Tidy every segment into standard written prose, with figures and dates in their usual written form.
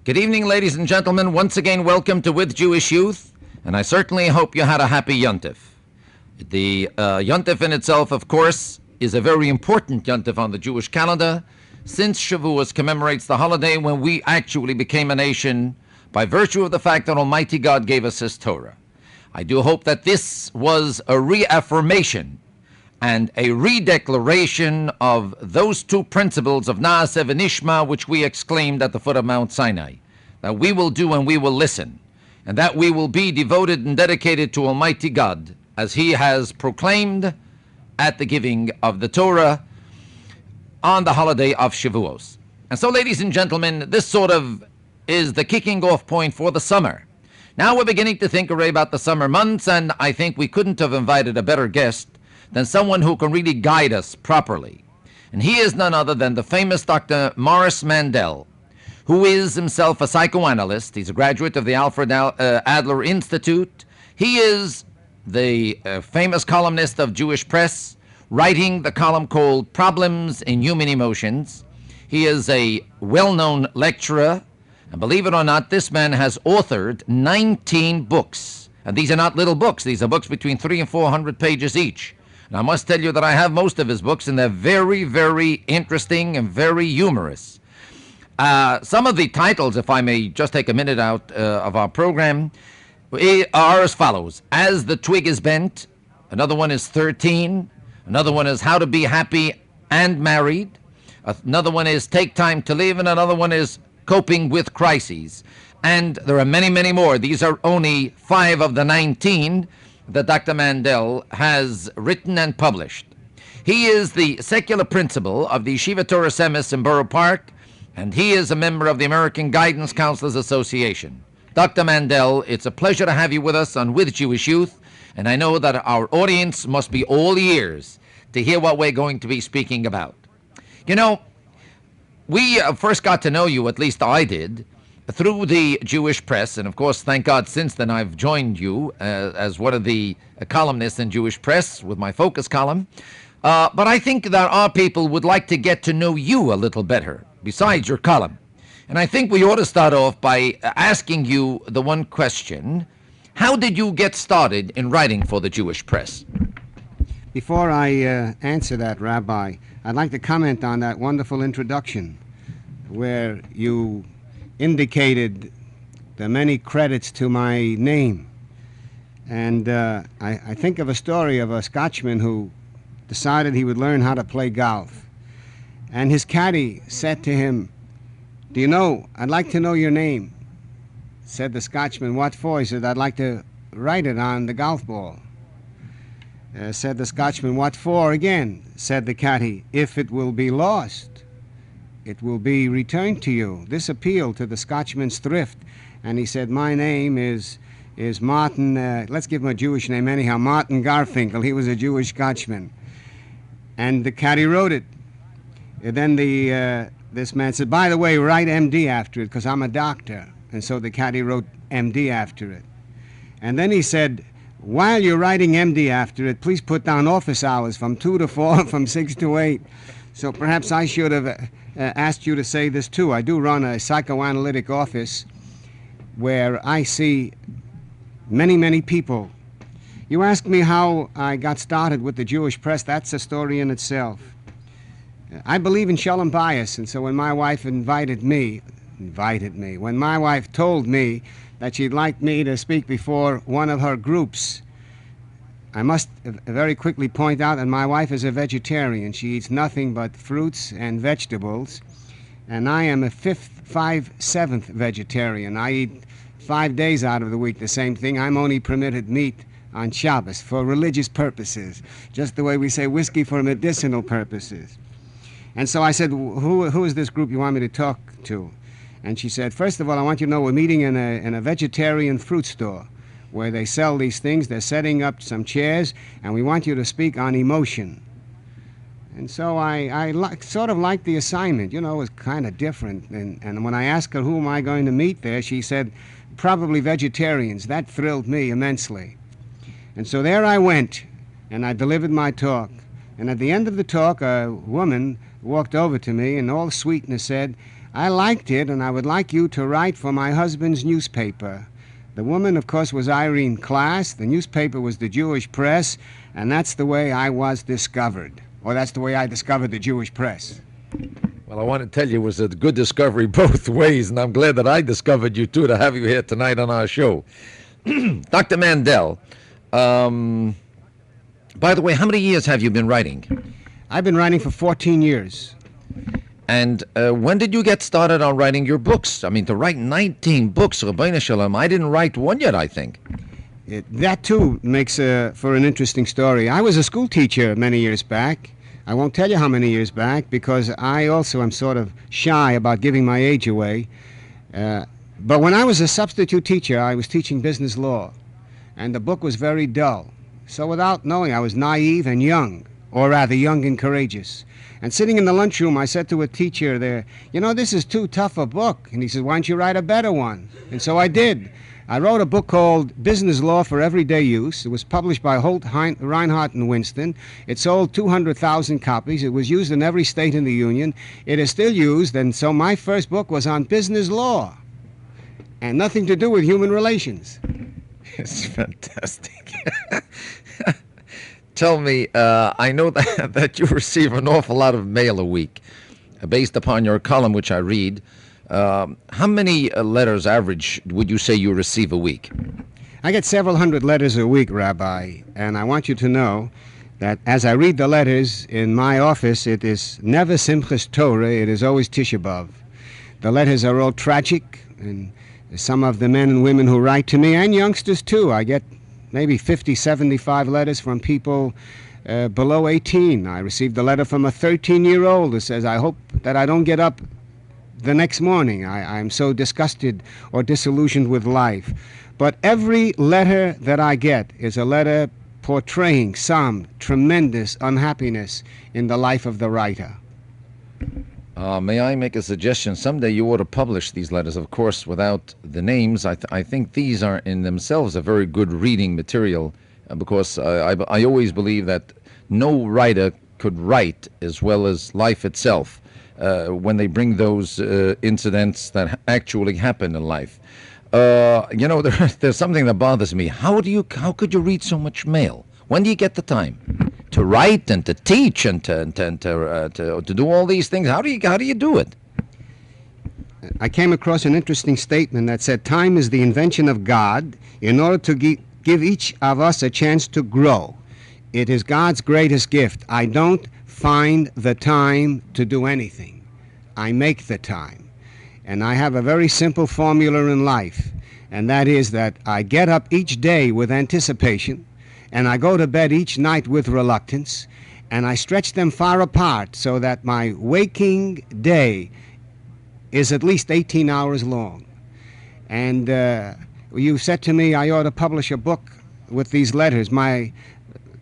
Good evening, ladies and gentlemen. Once again, welcome to With Jewish Youth, and I certainly hope you had a happy Yontif. The Yontif in itself, of course, is a very important Yontif on the Jewish calendar, since Shavuos commemorates the holiday when we actually became a nation by virtue of the fact that Almighty God gave us His Torah. I do hope that this was a reaffirmation and a redeclaration of those two principles of Na'aseh v'Nishma, which we exclaimed at the foot of Mount Sinai, that we will do and we will listen, and that we will be devoted and dedicated to Almighty God, as He has proclaimed at the giving of the Torah on the holiday of Shavuos. And so, ladies and gentlemen, this sort of is the kicking off point for the summer. Now we're beginning to think already about the summer months, and I think we couldn't have invited a better guest than someone who can really guide us properly. And he is none other than the famous Dr. Morris Mandel, who is himself a psychoanalyst. He's a graduate of the Alfred Adler Institute. He is the famous columnist of Jewish Press, writing the column called Problems in Human Emotions. He is a well-known lecturer, and believe it or not, this man has authored 19 books. And these are not little books. These are books between 300 and 400 pages each. And I must tell you that I have most of his books, and they're very, very interesting and very humorous. Some of the titles, if I may just take a minute out of our program, are as follows: As the Twig is Bent. Another one is 13. Another one is How to Be Happy and Married. Another one is Take Time to Live. And another one is Coping with Crises. And there are many, many more. These are only 5 of the 19 that Dr. Mandel has written and published. He is the secular principal of the Yeshiva Torah Semis in Borough Park, and he is a member of the American Guidance Counselors Association. Dr. Mandel, it's a pleasure to have you with us on With Jewish Youth, and I know that our audience must be all ears to hear what we're going to be speaking about. You know, we first got to know you, at least I did, through the Jewish Press, and of course, thank God, since then I've joined you as one of the columnists in Jewish Press with my focus column. But I think that our people would like to get to know you a little better, besides your column. And I think we ought to start off by asking you the one question: how did you get started in writing for the Jewish Press? Before I answer that, Rabbi, I'd like to comment on that wonderful introduction where you indicated the many credits to my name. And I think of a story of a Scotchman who decided he would learn how to play golf. And his caddy said to him, "Do you know, I'd like to know your name." Said the Scotchman, "What for?" He said, "I'd like to write it on the golf ball." Said the Scotchman, "What for?" Again, said the caddy, "If it will be lost, it will be returned to you." This appealed to the Scotchman's thrift, and he said, "My name is Martin," let's give him a Jewish name anyhow, Martin Garfinkel. He was a Jewish Scotchman. And the caddy wrote it. And then this man said, "By the way, write MD after it, because I'm a doctor." And so the caddy wrote MD after it. And then he said, "While you're writing MD after it, please put down office hours from 2 to 4, from 6 to 8. So perhaps I should have asked you to say this too. I do run a psychoanalytic office where I see many, many people. You ask me how I got started with the Jewish Press. That's a story in itself. I believe in Shalom Bayis, and so when my wife when my wife told me that she'd like me to speak before one of her groups, I must very quickly point out that my wife is a vegetarian. She eats nothing but fruits and vegetables, and I am a 5/7 vegetarian. I eat 5 days out of the week the same thing. I'm only permitted meat on Shabbos for religious purposes, just the way we say whiskey for medicinal purposes. And so I said, who is this group you want me to talk to? And she said, "First of all, I want you to know we're meeting in a vegetarian fruit store where they sell these things. They're setting up some chairs, and we want you to speak on emotion." And so I sort of liked the assignment. You know, it was kind of different. And when I asked her who am I going to meet there, she said, "Probably vegetarians." That thrilled me immensely. And so there I went, and I delivered my talk. And at the end of the talk, a woman walked over to me and all sweetness said, I liked it, and I would like you to write for my husband's newspaper. The woman, of course, was Irene Klass. The newspaper was the Jewish Press, and that's the way I was discovered. Or that's the way I discovered the Jewish Press. Well, I want to tell you it was a good discovery both ways, and I'm glad that I discovered you, too, to have you here tonight on our show. Dr. Mandel, by the way, how many years have you been writing? I've been writing for 14 years. And when did you get started on writing your books? I mean, to write 19 books, Rabbi Shalom, I didn't write one yet, I think. That, too, makes for an interesting story. I was a school teacher many years back. I won't tell you how many years back because I also am sort of shy about giving my age away. But when I was a substitute teacher, I was teaching business law, and the book was very dull. So without knowing, I was naive and young, or rather young and courageous. And sitting in the lunchroom, I said to a teacher there, you know, this is too tough a book. And he said, why don't you write a better one? And so I did. I wrote a book called Business Law for Everyday Use. It was published by Holt, Reinhardt, and Winston. It sold 200,000 copies. It was used in every state in the Union. It is still used, and so my first book was on business law and nothing to do with human relations. It's fantastic. Tell me, I know that you receive an awful lot of mail a week based upon your column, which I read. How many letters average would you say you receive a week? I get several hundred letters a week, Rabbi, and I want you to know that as I read the letters in my office, it is never Simchas Torah, it is always Tisha B'Av. The letters are all tragic, and some of the men and women who write to me, and youngsters too, I get maybe 50, 75 letters from people below 18. I received a letter from a 13-year-old who says, I hope that I don't get up the next morning. I'm so disgusted or disillusioned with life. But every letter that I get is a letter portraying some tremendous unhappiness in the life of the writer. May I make a suggestion? Someday you ought to publish these letters, of course, without the names. I think these are in themselves a very good reading material because I always believe that no writer could write as well as life itself when they bring those incidents that actually happen in life. You know, there's something that bothers me. How could you read so much mail? When do you get the time to write and to teach and to do all these things? How do you do it? I came across an interesting statement that said time is the invention of God in order to give each of us a chance to grow. It is God's greatest gift. I don't find the time to do anything. I make the time. And I have a very simple formula in life, and that is that I get up each day with anticipation, and I go to bed each night with reluctance, and I stretch them far apart so that my waking day is at least 18 hours long. And you said to me I ought to publish a book with these letters.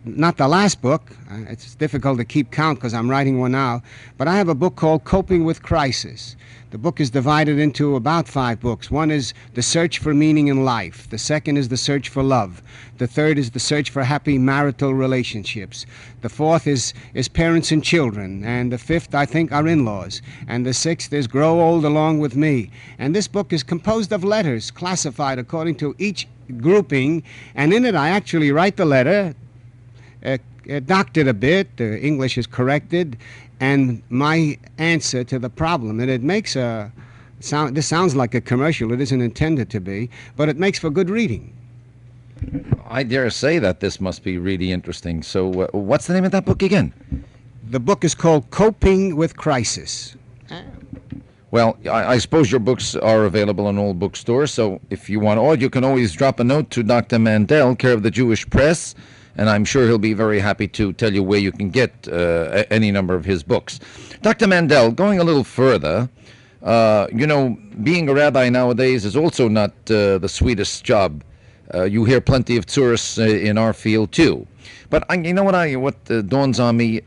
Not the last book. It's difficult to keep count because I'm writing one now. But I have a book called Coping with Crisis. The book is divided into about 5 books. One is The Search for Meaning in Life. The second is The Search for Love. The third is The Search for Happy Marital Relationships. The fourth is Parents and Children. And the fifth, I think, are In-Laws. And the sixth is Grow Old Along with Me. And this book is composed of letters classified according to each grouping. And in it, I actually write the letter, doctored a bit, English is corrected, and my answer to the problem. And it makes this sounds like a commercial. It isn't intended to be, but it makes for good reading. I dare say that this must be really interesting. So what's the name of that book again? The book is called Coping with Crisis. Well, I suppose your books are available in all bookstores, so if you want, or you can always drop a note to Dr. Mandel, care of the Jewish Press, and I'm sure he'll be very happy to tell you where you can get any number of his books. Dr. Mandel, going a little further, you know, being a rabbi nowadays is also not the sweetest job. You hear plenty of tourists in our field, too. But you know what dawns on me?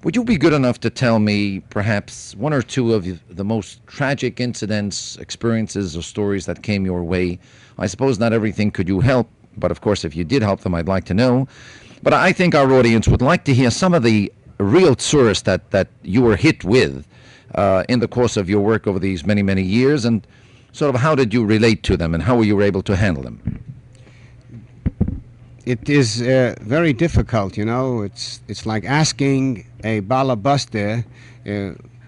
Would you be good enough to tell me perhaps one or two of the most tragic incidents, experiences, or stories that came your way? I suppose not everything could you help, but of course if you did help them, I'd like to know. But I think our audience would like to hear some of the real tourists that you were hit with in the course of your work over these many, many years, and sort of how did you relate to them and how were you able to handle them? It is very difficult, you know. It's like asking a balabuster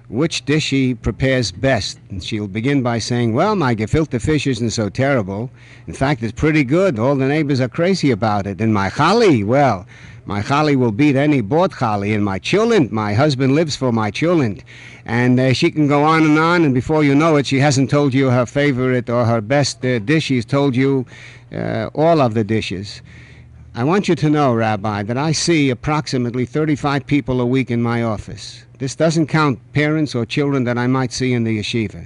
which dish she prepares best. And she'll begin by saying, well, my gefilte fish isn't so terrible. In fact, it's pretty good. All the neighbors are crazy about it. And my chali, well, my chali will beat any bought chali. And my chulent, my husband lives for my chulent. And she can go on, and before you know it, she hasn't told you her favorite or her best dish. She's told you all of the dishes. I want you to know, Rabbi, that I see approximately 35 people a week in my office. This doesn't count parents or children that I might see in the yeshiva.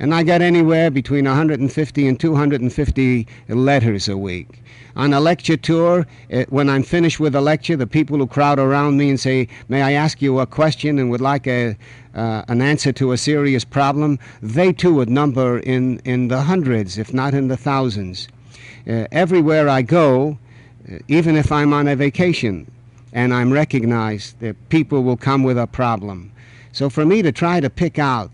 And I get anywhere between 150 and 250 letters a week. On a lecture tour, when I'm finished with a lecture, the people who crowd around me and say, may I ask you a question and would like an answer to a serious problem, they too would number in the hundreds, if not in the thousands. Everywhere I go, even if I'm on a vacation and I'm recognized, that people will come with a problem. So for me to try to pick out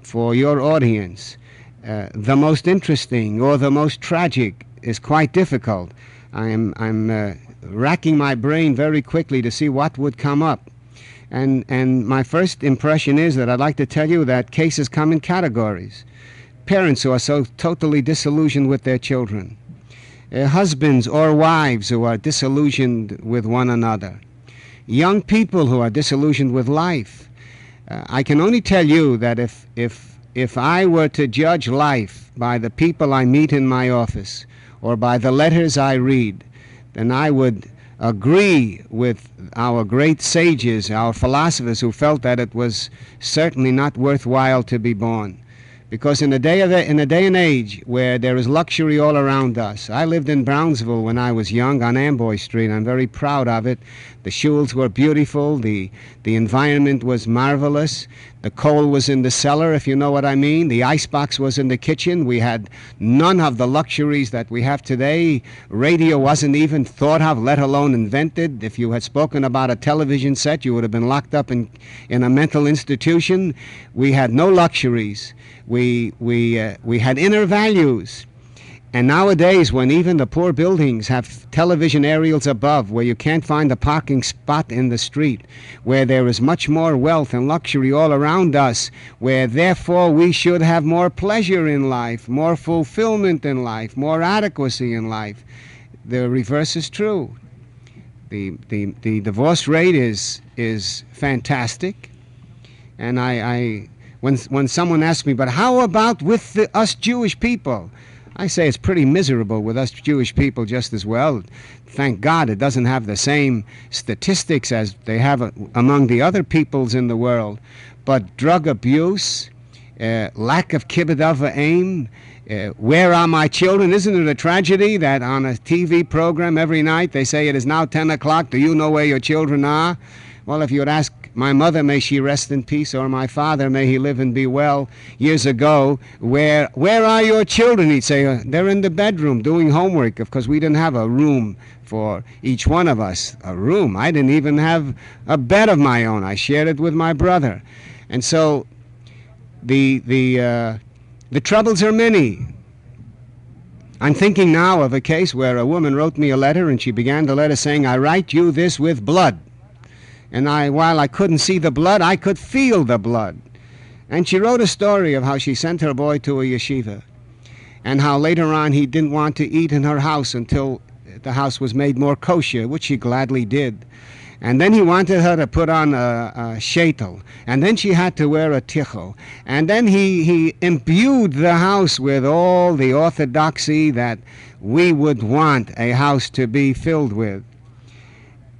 for your audience the most interesting or the most tragic is quite difficult. I'm racking my brain very quickly to see what would come up. And my first impression is that I'd like to tell you that cases come in categories. Parents who are so totally disillusioned with their children. Husbands or wives who are disillusioned with one another. Young people who are disillusioned with life. I can only tell you that if I were to judge life by the people I meet in my office or by the letters I read, then I would agree with our great sages, our philosophers, who felt that it was certainly not worthwhile to be born. Because in a day and age where there is luxury all around us, I lived in Brownsville when I was young on Amboy Street. I'm very proud of it. The shuls were beautiful. The environment was marvelous. The coal was in the cellar, if you know what I mean. The icebox was in the kitchen. We had none of the luxuries that we have today. Radio wasn't even thought of, let alone invented. If you had spoken about a television set, you would have been locked up in a mental institution. We had no luxuries. We had inner values. And nowadays, when even the poor buildings have television aerials above, where you can't find a parking spot in the street, where there is much more wealth and luxury all around us, where therefore we should have more pleasure in life, more fulfillment in life, more adequacy in life, the reverse is true. The divorce rate is fantastic. And when someone asks me, but how about with us Jewish people? I say it's pretty miserable with us Jewish people just as well. Thank God it doesn't have the same statistics as they have among the other peoples in the world. But drug abuse, lack of kibbud aim, where are my children? Isn't it a tragedy that on a TV program every night they say it is now 10 o'clock, do you know where your children are? Well, if you would ask my mother, may she rest in peace, or my father, may he live and be well, years ago, where are your children? He'd say, they're in the bedroom doing homework, because we didn't have a room for each one of us. A room. I didn't even have a bed of my own. I shared it with my brother. And so the troubles are many. I'm thinking now of a case where a woman wrote me a letter, and she began the letter saying, I write you this with blood. And while I couldn't see the blood, I could feel the blood. And she wrote a story of how she sent her boy to a yeshiva, and how later on he didn't want to eat in her house until the house was made more kosher, which she gladly did. And then he wanted her to put on a sheitel, and then she had to wear a tichel. And then he imbued the house with all the orthodoxy that we would want a house to be filled with.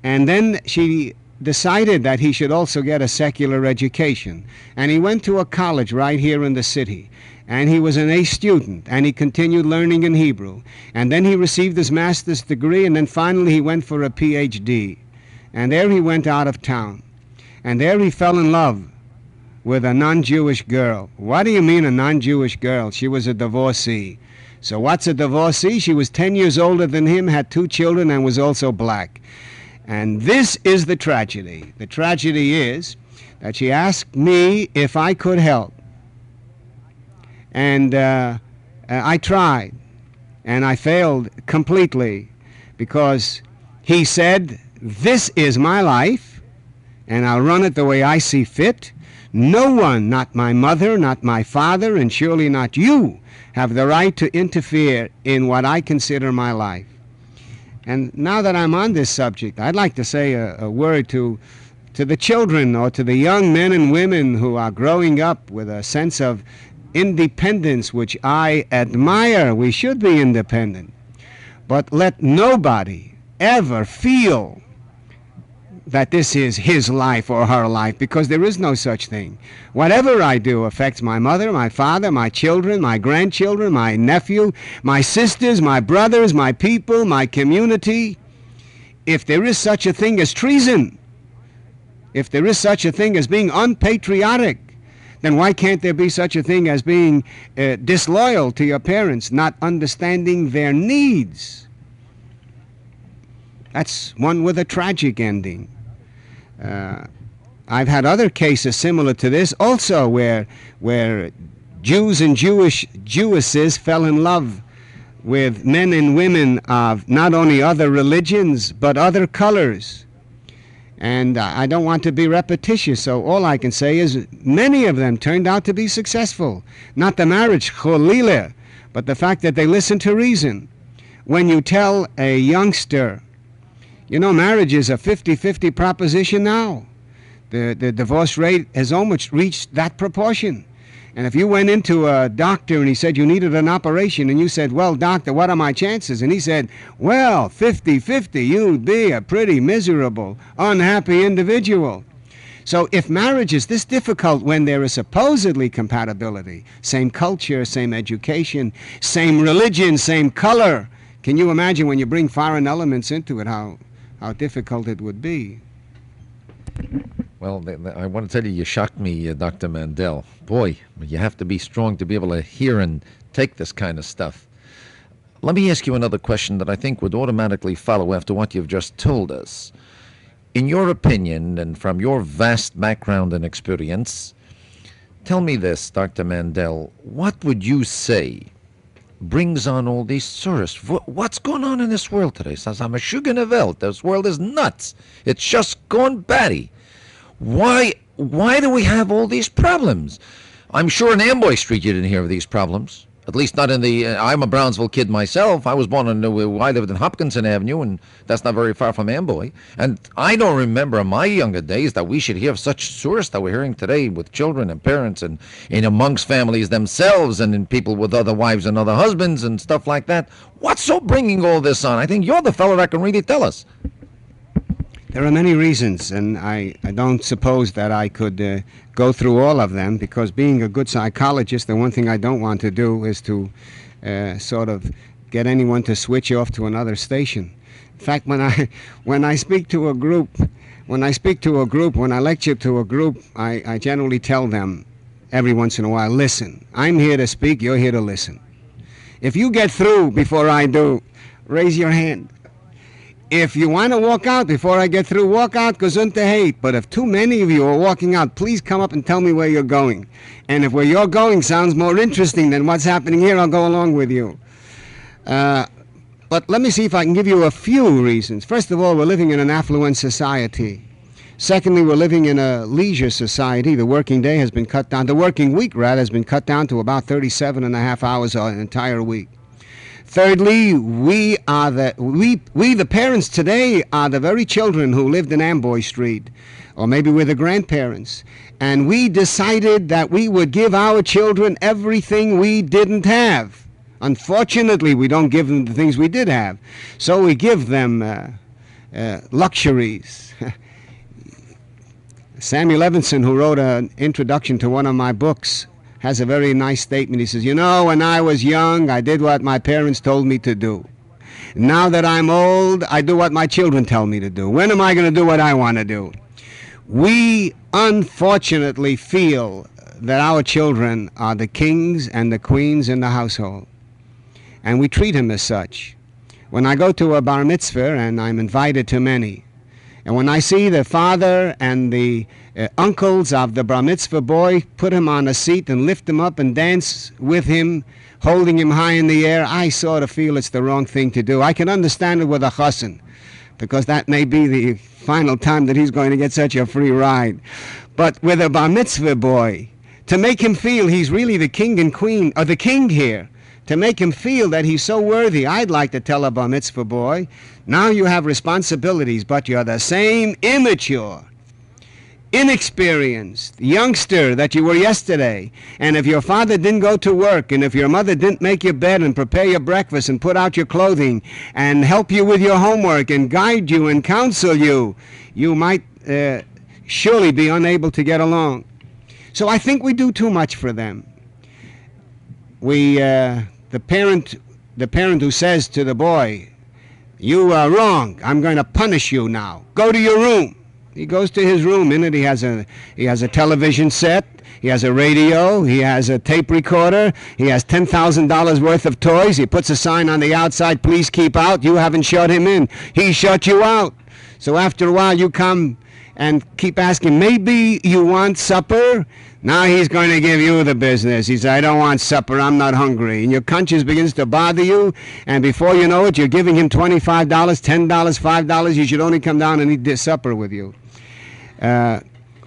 And then she decided that he should also get a secular education. And he went to a college right here in the city. And he was an A student, and he continued learning in Hebrew. And then he received his master's degree, and then finally he went for a PhD. And there he went out of town. And there he fell in love with a non-Jewish girl. What do you mean a non-Jewish girl? She was a divorcee. So what's a divorcee? She was 10 years older than him, had 2 children, and was also black. And this is the tragedy. The tragedy is that she asked me if I could help. And I tried, and I failed completely, because he said, "This is my life, and I'll run it the way I see fit. No one, not my mother, not my father, and surely not you, have the right to interfere in what I consider my life." And now that I'm on this subject, I'd like to say a word to the children, or to the young men and women who are growing up with a sense of independence, which I admire. We should be independent. But let nobody ever feel that this is his life or her life, because there is no such thing. Whatever I do affects my mother, my father, my children, my grandchildren, my nephew, my sisters, my brothers, my people, my community. If there is such a thing as treason, if there is such a thing as being unpatriotic, then why can't there be such a thing as being disloyal to your parents, not understanding their needs? That's one with a tragic ending. I've had other cases similar to this also, where Jews and Jewesses fell in love with men and women of not only other religions but other colors. And I don't want to be repetitious, so all I can say is many of them turned out to be successful. Not the marriage, cholila, but the fact that they listened to reason. When you tell a youngster, you know, marriage is a 50-50 proposition now. The divorce rate has almost reached that proportion. And if you went into a doctor and he said you needed an operation, and you said, "Well, doctor, what are my chances?" And he said, "Well, 50-50, you'd be a pretty miserable, unhappy individual." So if marriage is this difficult when there is supposedly compatibility, same culture, same education, same religion, same color, can you imagine when you bring foreign elements into it how difficult it would be? Well, I want to tell you shocked me, Dr. Mandel. Boy, you have to be strong to be able to hear and take this kind of stuff. Let me ask you another question that I think would automatically follow after what you've just told us. In your opinion, and from your vast background and experience, tell me this, Dr. Mandel, what would you say brings on all these sorrows? What's going on in this world today? I'm a sugar Welt. This world is nuts. It's just gone batty. Why do we have all these problems? I'm sure in Amboy Street you didn't hear of these problems. At least not in the... I'm a Brownsville kid myself. I was born in... I lived in Hopkinson Avenue, and that's not very far from Amboy. And I don't remember in my younger days that we should hear such source that we're hearing today with children and parents and amongst families themselves and in people with other wives and other husbands and stuff like that. What's so bringing all this on? I think you're the fellow that can really tell us. There are many reasons, and I don't suppose that I could go through all of them, because being a good psychologist, the one thing I don't want to do is to sort of get anyone to switch off to another station. In fact, when I speak to a group, when I lecture to a group, I generally tell them every once in a while, listen, I'm here to speak, you're here to listen. If you get through before I do, raise your hand. If you want to walk out before I get through, walk out, gesundheit hate. But if too many of you are walking out, please come up and tell me where you're going. And if where you're going sounds more interesting than what's happening here, I'll go along with you. But let me see if I can give you a few reasons. First of all, we're living in an affluent society. Secondly, we're living in a leisure society. The working day has been cut down. The working week, rather, has been cut down to about 37 and a half hours an entire week. Thirdly, we the parents today are the very children who lived in Amboy Street, or maybe we're the grandparents, and we decided that we would give our children everything we didn't have. Unfortunately, we don't give them the things we did have, so we give them luxuries. Samuel Evanson, who wrote an introduction to one of my books, has a very nice statement. He says, you know, when I was young, I did what my parents told me to do. Now that I'm old, I do what my children tell me to do. When am I going to do what I want to do? We unfortunately feel that our children are the kings and the queens in the household, and we treat them as such. When I go to a bar mitzvah, and I'm invited to many, And when I see the father and the uncles of the bar mitzvah boy put him on a seat and lift him up and dance with him, holding him high in the air, I sort of feel it's the wrong thing to do. I can understand it with a chassan, because that may be the final time that he's going to get such a free ride. But with a bar mitzvah boy, to make him feel he's really the king and queen, or the king here, to make him feel that he's so worthy, I'd like to tell a bar mitzvah boy, now you have responsibilities, but you're the same immature, inexperienced youngster that you were yesterday. And if your father didn't go to work, and if your mother didn't make your bed and prepare your breakfast and put out your clothing and help you with your homework and guide you and counsel you, you might surely be unable to get along. So I think we do too much for them. The parent who says to the boy, "You are wrong, I'm going to punish you now. Go to your room." He goes to his room. In it, he has a television set, he has a radio, he has a tape recorder, he has $10,000 worth of toys. He puts a sign on the outside, "Please keep out." You haven't shut him in. He shut you out. So after a while, you come and keep asking, "Maybe you want supper?" Now he's going to give you the business. He says, "I don't want supper, I'm not hungry." And your conscience begins to bother you, and before you know it, you're giving him $25, $10, $5. He should only come down and eat this supper with you.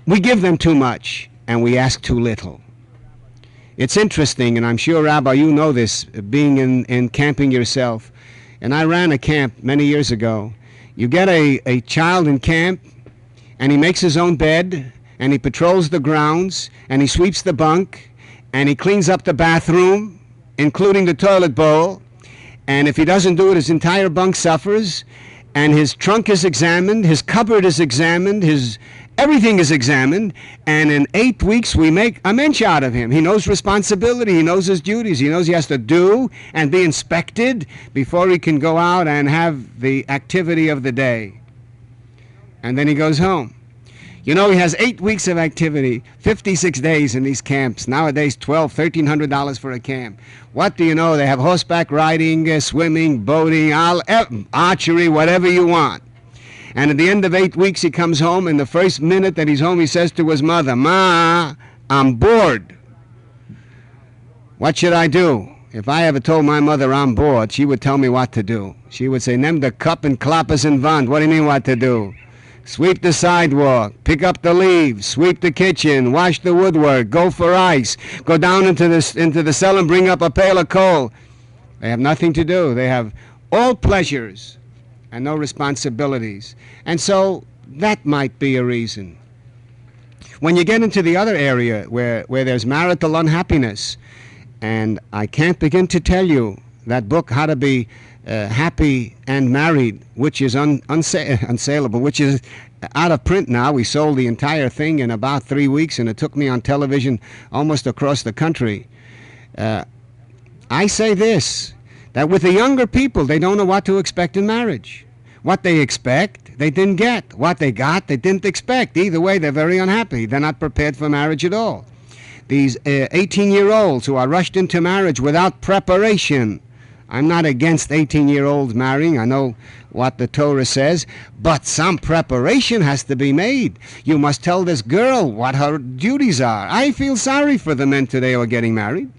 We give them too much, and we ask too little. It's interesting, and I'm sure, Rabbi, you know this, being in camping yourself. And I ran a camp many years ago. You get a child in camp, and he makes his own bed, and he patrols the grounds, and he sweeps the bunk, and he cleans up the bathroom, including the toilet bowl. And if he doesn't do it, his entire bunk suffers, and his trunk is examined, his cupboard is examined, everything is examined, and in 8 weeks we make a mensch out of him. He knows responsibility, he knows his duties, he knows he has to do and be inspected before he can go out and have the activity of the day. And then he goes home. You know, he has 8 weeks of activity, 56 days in these camps. Nowadays, $1,200, $1,300 for a camp. What do you know? They have horseback riding, swimming, boating, archery, whatever you want. And at the end of 8 weeks, he comes home, and the first minute that he's home, he says to his mother, "Ma, I'm bored." What should I do? If I ever told my mother I'm bored, she would tell me what to do. She would say, "Nem de cup and klappers and wand." What do you mean what to do? Sweep the sidewalk, pick up the leaves, sweep the kitchen, wash the woodwork, go for ice, go down into the cellar and bring up a pail of coal. They have nothing to do. They have all pleasures and no responsibilities. And so that might be a reason. When you get into the other area where there's marital unhappiness, and I can't begin to tell you that book, How to Be Happy and Married, which is unsaleable, which is out of print now. We sold the entire thing in about 3 weeks, and it took me on television almost across the country. I say this, that with the younger people, they don't know what to expect in marriage. What they expect, they didn't get. What they got, they didn't expect. Either way, they're very unhappy. They're not prepared for marriage at all. These 18-year-olds who are rushed into marriage without preparation. I'm not against 18-year-olds marrying. I know what the Torah says, but some preparation has to be made. You must tell this girl what her duties are. I feel sorry for the men today who are getting married.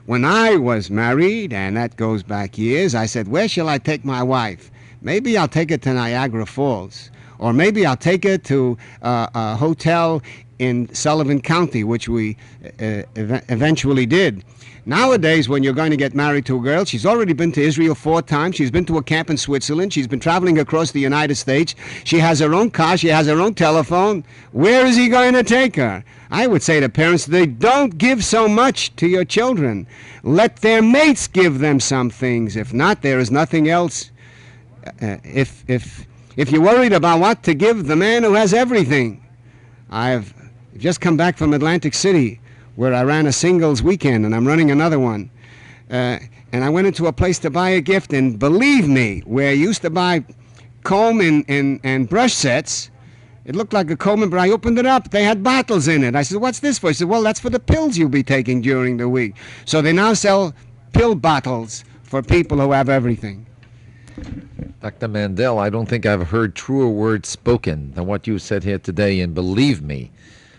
When I was married, and that goes back years, I said, "Where shall I take my wife? Maybe I'll take her to Niagara Falls, or maybe I'll take her to a hotel in Sullivan County," which we eventually did. Nowadays, when you're going to get married to a girl, she's already been to Israel 4 times. She's been to a camp in Switzerland. She's been traveling across the United States. She has her own car. She has her own telephone. Where is he going to take her? I would say to parents, they don't give so much to your children. Let their mates give them some things. If not, there is nothing else. If you're worried about what to give the man who has everything. I've just come back from Atlantic City, where I ran a singles weekend, and I'm running another one. And I went into a place to buy a gift, and believe me, where I used to buy comb and brush sets, it looked like a comb, but I opened it up. They had bottles in it. I said, "What's this for?" He said, "Well, that's for the pills you'll be taking during the week." So they now sell pill bottles for people who have everything. Dr. Mandel, I don't think I've heard truer words spoken than what you said here today, and believe me,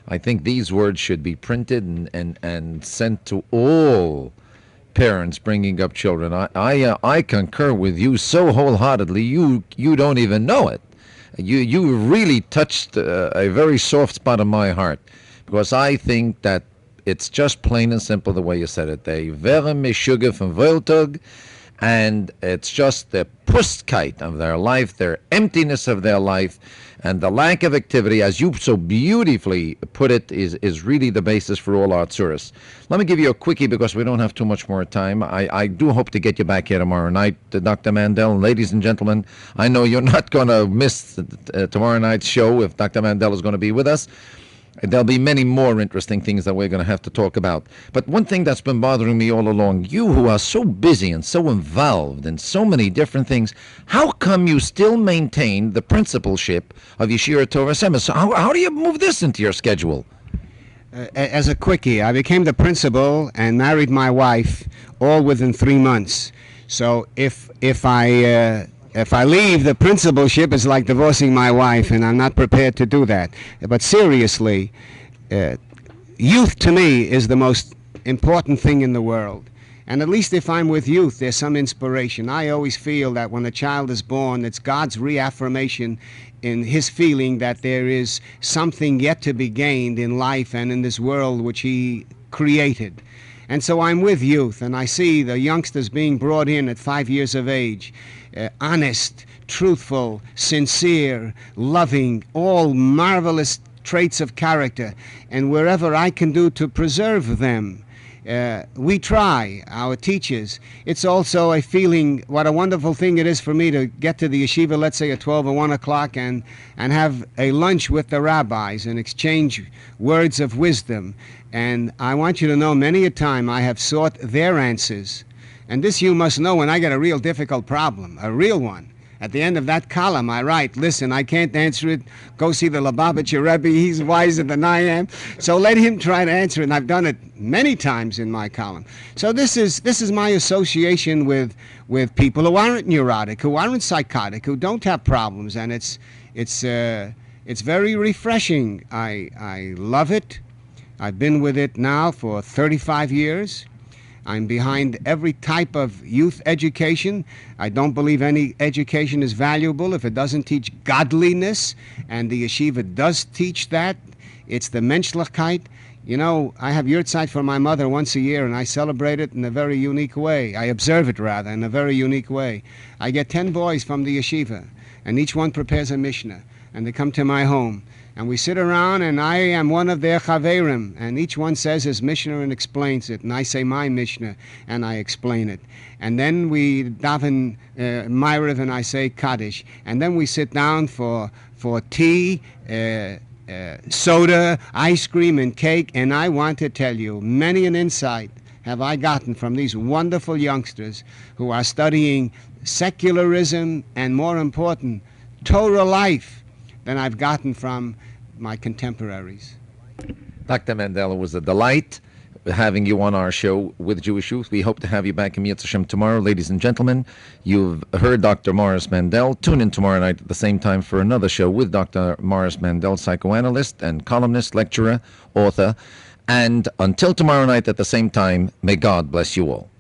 I think these words should be printed and sent to all parents bringing up children. I concur with you so wholeheartedly. You don't even know it. You really touched a very soft spot in my heart, because I think that it's just plain and simple the way you said it. They wären Meshuggah von Wohltag, and it's just the pustkite of their life, their emptiness of their life, and the lack of activity, as you so beautifully put it, is really the basis for all our tzuras. Let me give you a quickie because we don't have too much more time. I do hope to get you back here tomorrow night, Dr. Mandel. And ladies and gentlemen, I know you're not going to miss tomorrow night's show if Dr. Mandel is going to be with us. There'll be many more interesting things that we're going to have to talk about. But one thing that's been bothering me all along, you who are so busy and so involved in so many different things, how come you still maintain the principalship of Yeshiva Torah Semer? So how do you move this into your schedule? As a quickie, I became the principal and married my wife all within 3 months. So if I leave the principalship, it's like divorcing my wife, and I'm not prepared to do that. But seriously, youth to me is the most important thing in the world. And at least if I'm with youth, there's some inspiration. I always feel that when a child is born, it's God's reaffirmation in his feeling that there is something yet to be gained in life and in this world which he created. And so I'm with youth, and I see the youngsters being brought in at 5 years of age, honest, truthful, sincere, loving, all marvelous traits of character. And wherever I can do to preserve them, we try, our teachers. It's also a feeling, what a wonderful thing it is for me to get to the yeshiva, let's say at 12 or 1 o'clock, and have a lunch with the rabbis and exchange words of wisdom. And I want you to know, many a time I have sought their answers. And this you must know, when I get a real difficult problem, a real one, at the end of that column I write, listen, I can't answer it. Go see the Lubavitcher Rabbi. He's wiser than I am. So let him try to answer it. And I've done it many times in my column. So this is my association with people who aren't neurotic, who aren't psychotic, who don't have problems. And it's very refreshing. I love it. I've been with it now for 35 years. I'm behind every type of youth education. I don't believe any education is valuable if it doesn't teach godliness, and the yeshiva does teach that. It's the menschlichkeit. You know, I have yurtzeit for my mother once a year, and I celebrate it in a very unique way. I observe it, rather, in a very unique way. I get 10 boys from the yeshiva, and each one prepares a mishnah, and they come to my home. And we sit around, and I am one of their chaverim, and each one says his mishnah and explains it, and I say my mishnah and I explain it. And then we daven Ma'ariv, and I say Kaddish. And then we sit down for tea, soda, ice cream, and cake. And I want to tell you, many an insight have I gotten from these wonderful youngsters who are studying secularism and, more important, Torah life, than I've gotten from my contemporaries. Dr. Mandel, it was a delight having you on our show with Jewish Youth. We hope to have you back in Yetz Hashem tomorrow. Ladies and gentlemen, you've heard Dr. Morris Mandel. Tune in tomorrow night at the same time for another show with Dr. Morris Mandel, psychoanalyst and columnist, lecturer, author. And until tomorrow night at the same time, may God bless you all.